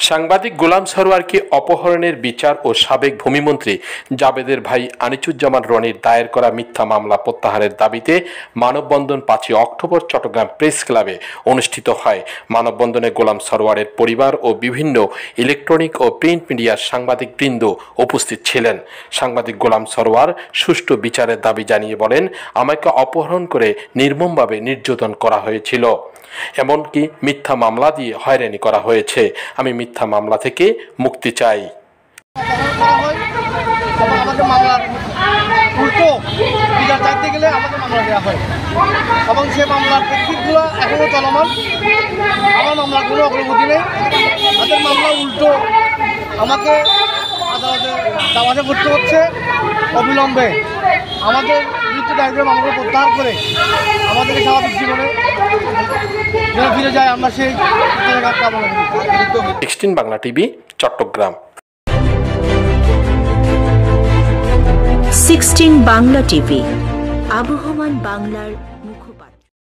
সাংবাদিক গোলাম সরোয়ারকে অপহরণের বিচার ও সাবেক ভূমিমন্ত্রী জাবেদের ভাই আনিসুজ্জামান রনির দায়ের করা মিথ্যা মামলা প্রত্যাহারের দাবিতে মানববন্ধন ৫ অক্টোবর চট্টগ্রাম প্রেস ক্লাবে অনুষ্ঠিত হয়। মানববন্ধনে গোলাম সরোয়ারের পরিবার ও বিভিন্ন ইলেকট্রনিক ও প্রিন্ট মিডিয়ার সাংবাদিকবৃন্দ উপস্থিত ছিলেন। সাংবাদিক গোলাম সরোয়ার সুষ্ঠু বিচারের দাবি জানিয়ে বলেন, আমাকে অপহরণ করে নির্মমভাবে নির্যাতন করা হয়েছিল, এমনকি মিথ্যা মামলা দিয়ে হয়রানি করা হয়েছে। আমি মিথ্যা মামলা থেকে মুক্তি চাই। আমাদের মামলার উল্টো বিচার চাইতে গেলে আমাদের মামলা দেওয়া হয় এবং সে মামলার প্রেক্ষিতগুলো এখনও চলমান। আমার মামলার কোনো অগ্রগতি নেই। তাদের মামলা উল্টো আমাকে আদালতে দাওয়াতে করতে হচ্ছে অবিলম্বে। আমাদের বিরুদ্ধে দায়ের মামলা প্রত্যাহার করে আমাদের স্বাভাবিক জীবনে যেন ফিরে যায়, আমরা সেই কামনা করি। 16 বাংলা টিভি, চট্টগ্রাম। 16 বাংলা টিভি, আবহমান বাংলার